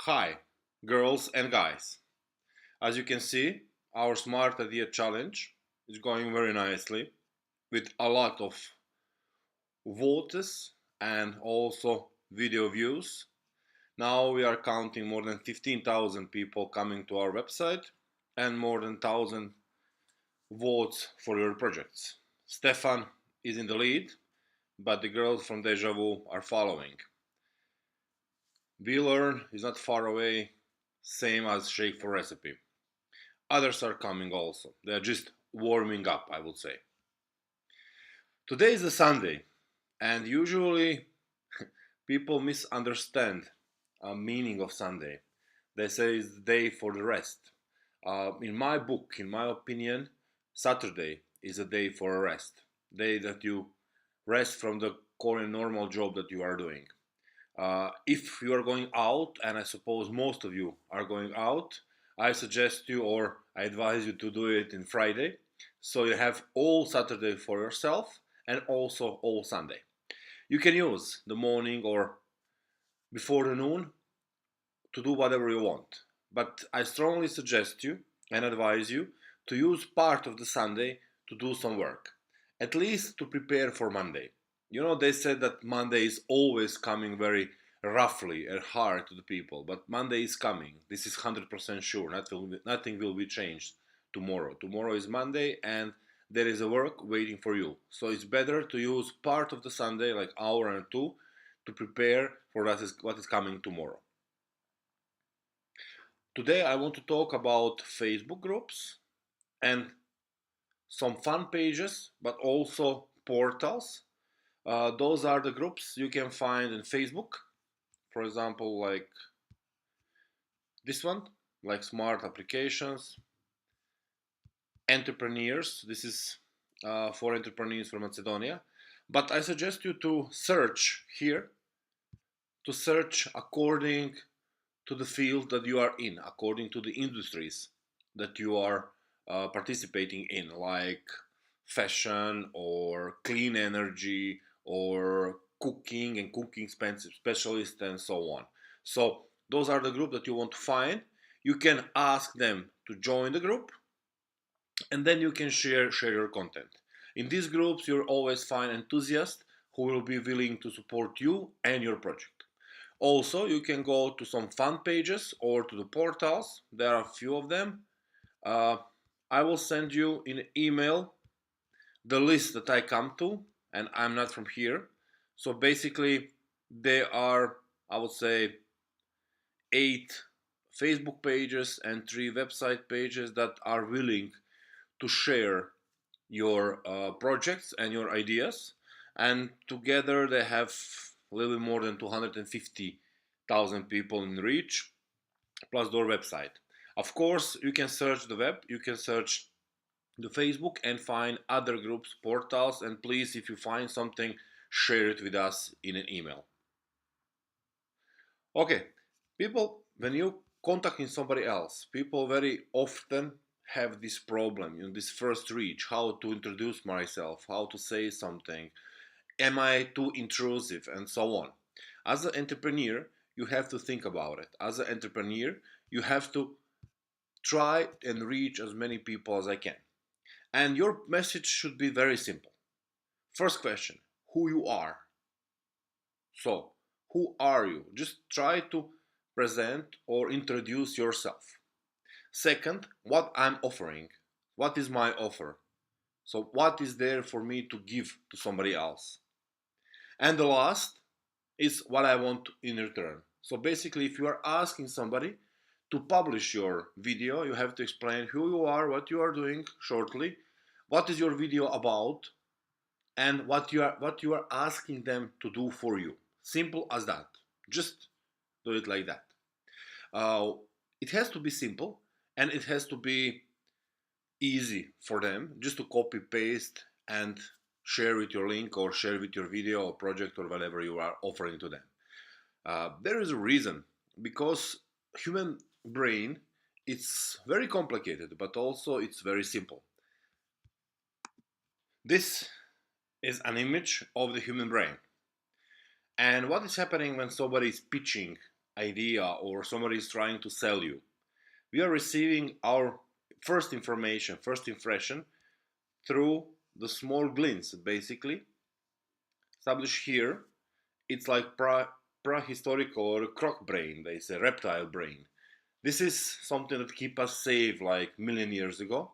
Hi, girls and guys. As you can see, our Smart Idea Challenge is going very nicely with a lot of votes and also video views. Now we are counting more than 15,000 people coming to our website and more than 1,000 votes for your projects. Stefan is in the lead, but the girls from Deja Vu are following. We Learn is not far away, same as Shake for Recipe. Others are coming also. They are just warming up, I would say. Today is a Sunday, and usually people misunderstand a meaning of Sunday. They say it's the day for the rest. In my book, in my opinion, Saturday is a day for a rest. Day that you rest from the core and normal job that you are doing. If you are going out, and I suppose most of you are going out, I suggest you or I advise you to do it in Friday. So you have all Saturday for yourself and also all Sunday. You can use the morning or before the noon to do whatever you want. But I strongly suggest you and advise you to use part of the Sunday to do some work, at least to prepare for Monday. You know, they said that Monday is always coming very roughly and hard to the people, but Monday is coming. This is 100% sure. Nothing will be changed tomorrow. Tomorrow is Monday and there is a work waiting for you. So it's better to use part of the Sunday, like hour and two, to prepare for what is coming tomorrow. Today I want to talk about Facebook groups and some fun pages, but also portals. Those are the groups you can find in Facebook, for example, like this one, like Smart Applications, Entrepreneurs. This is for entrepreneurs from Macedonia. But I suggest you to search here, to search according to the field that you are in, according to the industries that you are participating in, like fashion or clean energy or cooking and cooking specialist and so on. So those are the group that you want to find. You can ask them to join the group and then you can share your content. In these groups you'll always find enthusiasts who will be willing to support you and your project. Also, you can go to some fan pages or to the portals. There are a few of them. Uh, I will send you in email the list that I come to, and I'm not from here. So basically, there are, I would say, 8 Facebook pages and 3 website pages that are willing to share your projects and your ideas. And together, they have a little bit more than 250,000 people in reach, plus their website. Of course, you can search the web, you can search the Facebook and find other groups, portals, and please, if you find something, share it with us in an email. Okay, people, when you contacting somebody else, people very often have this problem, this first reach, how to introduce myself, how to say something, am I too intrusive, and so on. As an entrepreneur, you have to think about it. As an entrepreneur, you have to try and reach as many people as I can. And your message should be very simple. First question, who you are. So, who are you? Just try to present or introduce yourself. Second, what I'm offering. What is my offer? So, what is there for me to give to somebody else? And the last is what I want in return. So, basically, if you are asking somebody to publish your video, you have to explain who you are, what you are doing shortly, what is your video about, and what you are asking them to do for you. Simple as that. Just do it like that. Uh, it has to be simple and it has to be easy for them just to copy paste and share with your link or share with your video or project or whatever you are offering to them. There is a reason, because human brain, it's very complicated but also it's very simple. This is an image of the human brain. And what is happening when somebody is pitching idea or somebody is trying to sell you. We are receiving our first information, first impression through the small glints, basically established here. It's like prehistorical or croc brain, they say reptile brain. This is something that keep us safe like million years ago.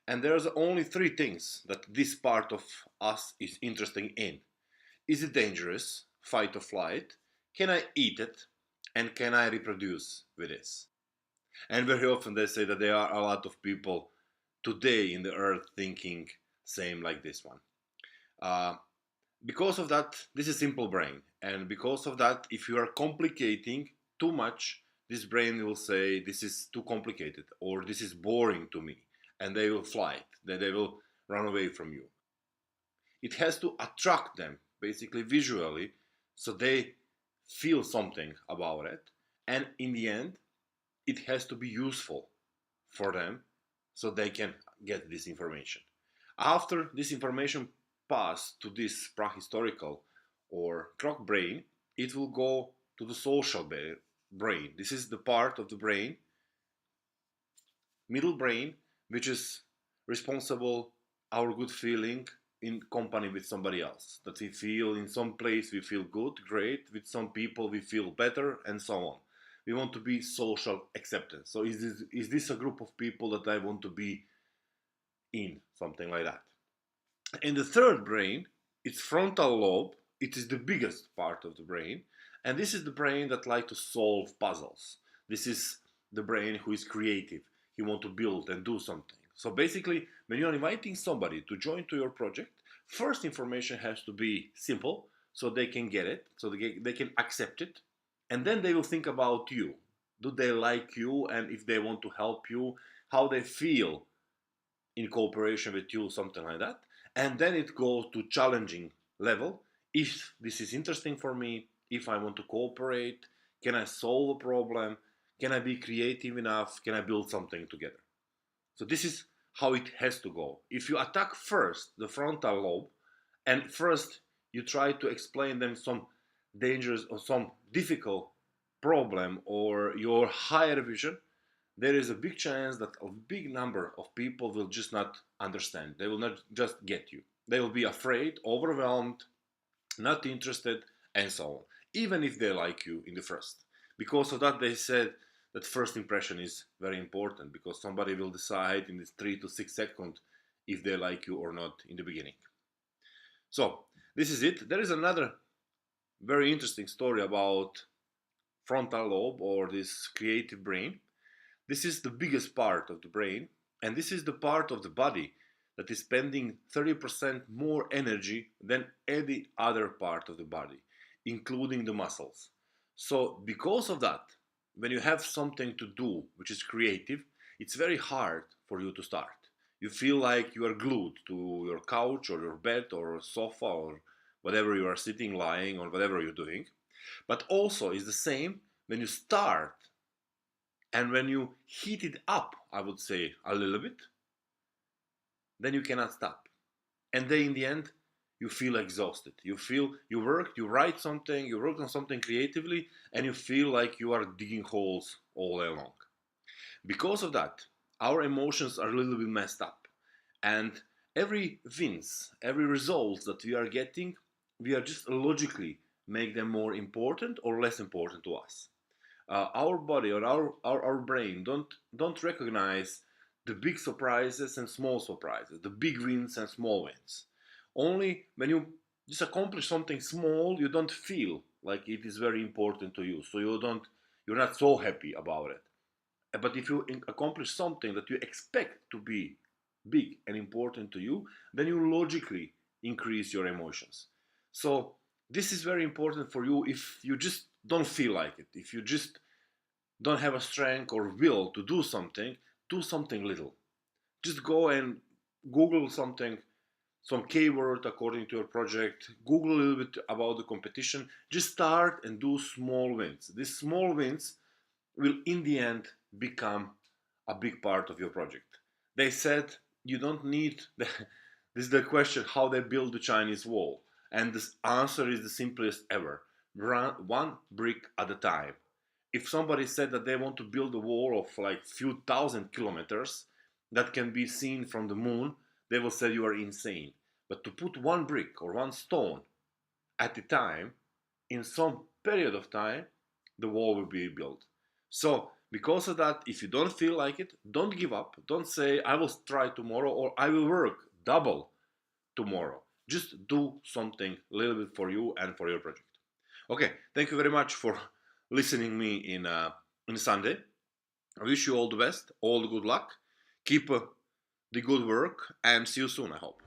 And there's only three things that this part of us is interested in. Is it dangerous? Fight or flight? Can I eat it? And can I reproduce with this? And very often they say that there are a lot of people today in the earth thinking same like this one. Uh, because of that, this is simple brain. And because of that, if you are complicating too much, this brain will say this is too complicated or this is boring to me. And they will fly it, then they will run away from you. It has to attract them, basically visually, so they feel something about it. And in the end, it has to be useful for them so they can get this information. After this information pass to this prehistorical or croc brain, it will go to the social brain. This is the part of the brain, middle brain, which is responsible our good feeling in company with somebody else. That we feel in some place we feel good, great. With some people we feel better, and so on. We want to be social acceptance. So is this a group of people that I want to be in? Something like that. In the third brain, it's frontal lobe. It is the biggest part of the brain. And this is the brain that like to solve puzzles. This is the brain who is creative. He want to build and do something. So basically, when you are inviting somebody to join to your project, first information has to be simple so they can get it, so they can accept it. And then they will think about you. Do they like you? And if they want to help you, how they feel in cooperation with you, something like that. And then it goes to challenging level. If this is interesting for me, if I want to cooperate, can I solve a problem? Can I be creative enough? Can I build something together? So this is how it has to go. If you attack first the frontal lobe and first you try to explain them some dangerous or some difficult problem or your higher vision, there is a big chance that a big number of people will just not understand. They will not just get you. They will be afraid, overwhelmed, not interested, and so on. Even if they like you in the first. Because of that, they said that first impression is very important because somebody will decide in this 3 to 6 seconds if they like you or not in the beginning. So, this is it. There is another very interesting story about frontal lobe or this creative brain. This is the biggest part of the brain, and this is the part of the body that is spending 30% more energy than any other part of the body, including the muscles. So, because of that, when you have something to do which is creative, it's very hard for you to start. You feel like you are glued to your couch or your bed or sofa or whatever you are sitting, lying, or whatever you're doing. But also, it's the same when you start and when you heat it up, I would say, a little bit, then you cannot stop. And then in the end, you feel exhausted. You feel you worked, you write something, you work on something creatively, and you feel like you are digging holes all day long. Because of that, our emotions are a little bit messed up. And every wins, every result that we are getting, we are just logically make them more important or less important to us. Our body or our brain don't recognize the big surprises and small surprises, the big wins and small wins. Only when you just accomplish something small, you don't feel like it is very important to you. So you're not so happy about it. But if you accomplish something that you expect to be big and important to you, then you logically increase your emotions. So this is very important for you if you just don't feel like it. If you just don't have a strength or will to do something little. Just go and Google something, some keyword according to your project. Google a little bit about the competition. Just start and do small wins. These small wins will in the end become a big part of your project. They said you don't need this is the question how they build the Chinese wall. And the answer is the simplest ever. Run one brick at a time. if somebody said that they want to build a wall of like few thousand kilometers that can be seen from the moon, they will say you are insane. But to put one brick or one stone at a time, in some period of time, the wall will be built. So because of that, if you don't feel like it, don't give up. Don't say I will try tomorrow or I will work double tomorrow. Just do something a little bit for you and for your project. Okay, thank you very much for listening me in Sunday. I wish you all the best, all the good luck. Keep the good work, and see you soon, I hope.